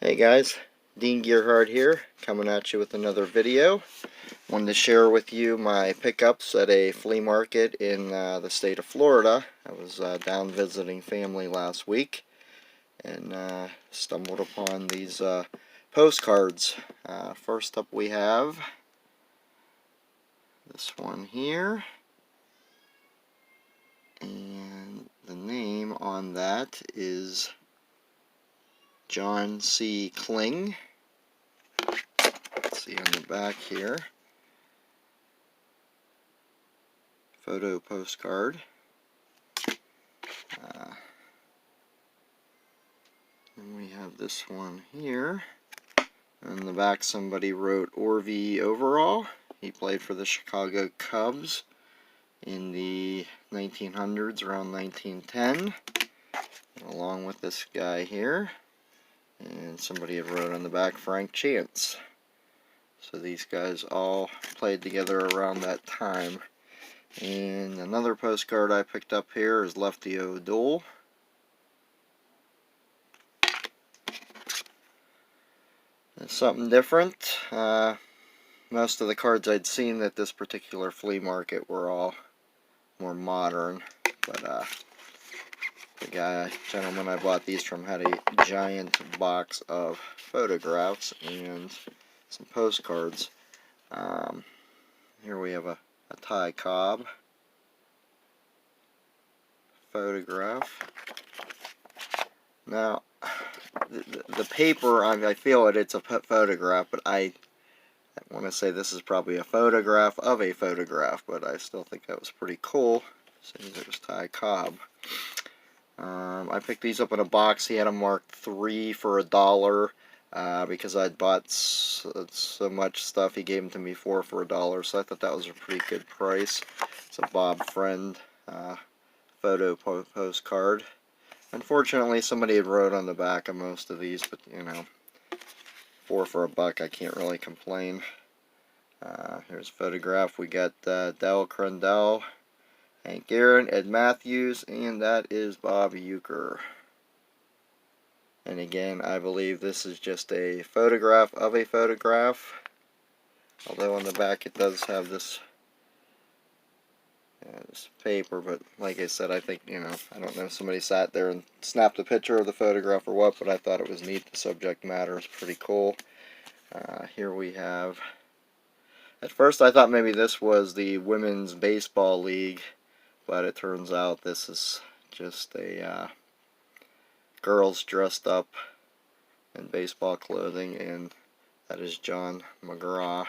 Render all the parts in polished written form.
Hey guys, Dean Gearhart here, coming at you with another video. Wanted to share with you my pickups at a flea market in the state of Florida. I was down visiting family last week and stumbled upon these postcards. First up we have this one here, and the name on that is John C. Kling. Let's see on the back here. Photo postcard. And we have this one here. On the back somebody wrote Orvie Overall. He played for the Chicago Cubs in the 1900s, around 1910. Along with this guy here. And somebody had wrote on the back Frank Chance. So these guys all played together around that time. And another postcard I picked up here is Lefty O'Doul. It's something different. Most of the cards I'd seen at this particular flea market were all more modern. But the gentleman I bought these from had a giant box of photographs and some postcards. Here we have a Ty Cobb photograph. Now, the paper, I feel it's a photograph, but I want to say this is probably a photograph of a photograph, but I still think that was pretty cool, since it was Ty Cobb. I picked these up in a box. He had them marked 3 for $1, because I'd bought so much stuff. He gave them to me 4 for $1, so I thought that was a pretty good price. It's a Bob Friend photo postcard. Unfortunately, somebody had wrote on the back of most of these, but you know, 4 for $1, I can't really complain. Here's a photograph. We got Del Crandell, Hank Aaron, Ed Matthews, and that is Bob Uecker. And again, I believe this is just a photograph of a photograph. Although on the back it does have this paper, but like I said, I think, you know, I don't know if somebody sat there and snapped a picture of the photograph or what, but I thought it was neat. The subject matter is pretty cool. Here we have, at first I thought maybe this was the Women's Baseball League, but it turns out this is just a girls dressed up in baseball clothing, and that is John McGraw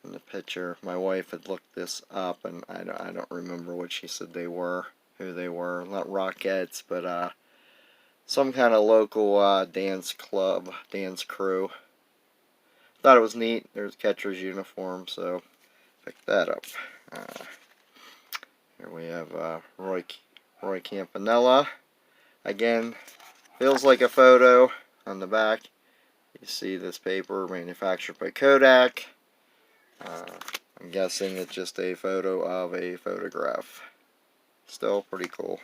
in the picture. My wife had looked this up, and I don't remember what she said they were, who they were. Not Rockettes, but some kind of local dance club, dance crew. Thought it was neat. There's catcher's uniform, so picked that up. Here we have Roy Campanella. Again, feels like a photo on the back. You see this paper manufactured by Kodak. I'm guessing it's just a photo of a photograph. Still pretty cool.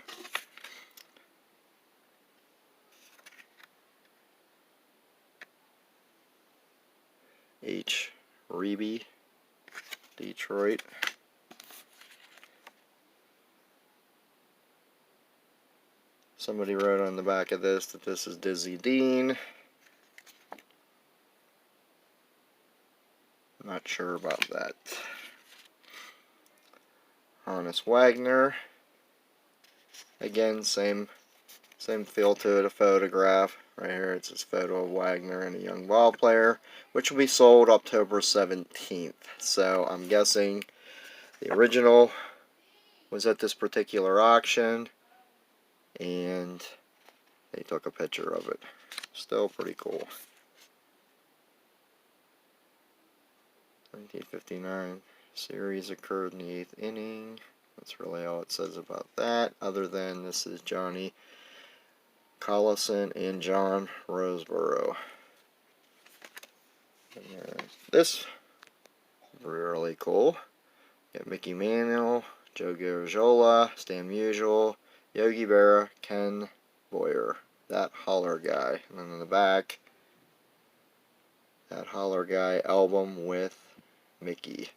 H. Reeby, Detroit. Somebody wrote on the back of this that this is Dizzy Dean. Not sure about that. Honest Wagner. Again, same feel to it, a photograph. Right here it's this photo of Wagner and a young ball player, which will be sold October 17th. So I'm guessing the original was at this particular auction, and they took a picture of it. Still pretty cool. 1959 series occurred in the 8th inning. That's really all it says about that, other than this is Johnny Collison and John Roseborough. And this really cool. Got Mickey Mantle, Joe Garagiola, Stan Musial, Yogi Berra, Ken Boyer. that Holler guy. And then in the back, that Holler guy album with Mickey.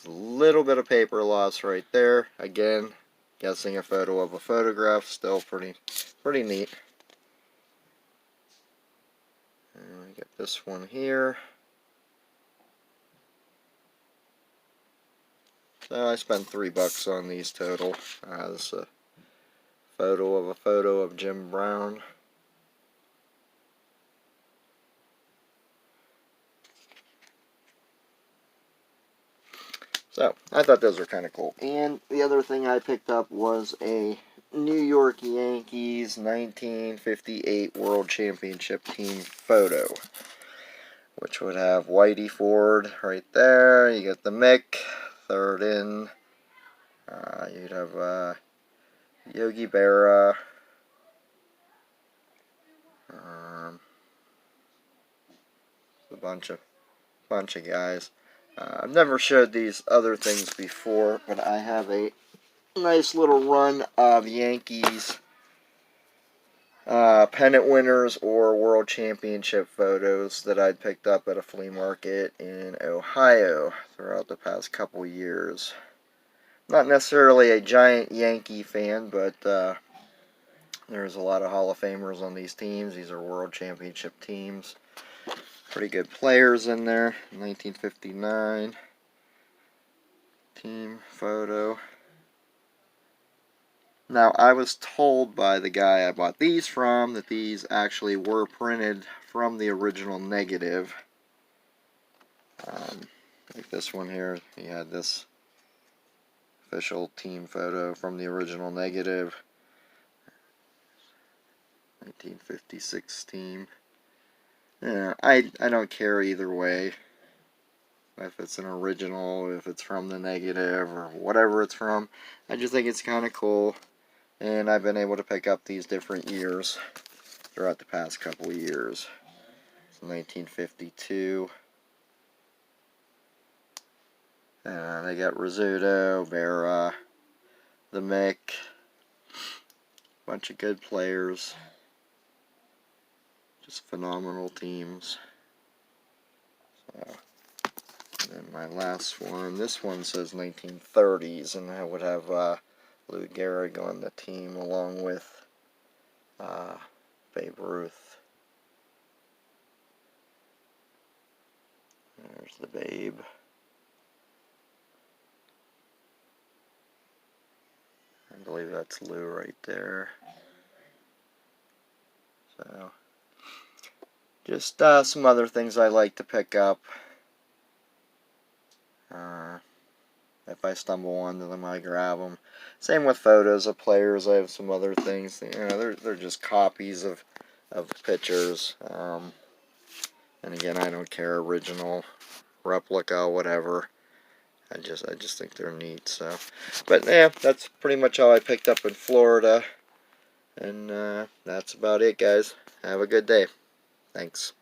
There's a little bit of paper loss right there. Again, guessing a photo of a photograph. Still pretty neat. And we get this one here. So I spent $3 on these total. This is a photo of Jim Brown. So I thought those were kind of cool. And the other thing I picked up was a New York Yankees 1958 World Championship team photo, which would have Whitey Ford right there. You get the Mick, third in. You'd have Yogi Berra. A bunch of guys. I've never showed these other things before, but I have a nice little run of Yankees pennant winners or world championship photos that I'd picked up at a flea market in Ohio throughout the past couple years. Not necessarily a giant Yankee fan, but there's a lot of Hall of Famers on these teams. These are world championship teams. Pretty good players in there. 1959 team photo. Now, I was told by the guy I bought these from that these actually were printed from the original negative. Like this one here, he had this official team photo from the original negative. 1956 team. Yeah, I don't care either way. If it's an original, if it's from the negative, or whatever it's from. I just think it's kind of cool. And I've been able to pick up these different years throughout the past couple of years. So 1952. They got Rizzuto, Berra, the Mick. Bunch of good players. Just phenomenal teams. So, and then my last one, this one says 1930s, and I would have Lou Gehrig on the team along with Babe Ruth. There's the Babe. I believe that's Lou right there. So, just some other things I like to pick up. If I stumble onto them, I grab them. Same with photos of players. I have some other things. You know, they're just copies of pictures. And again, I don't care, original, replica, whatever. I just think they're neat. So, but yeah, that's pretty much all I picked up in Florida. And that's about it, guys. Have a good day. Thanks.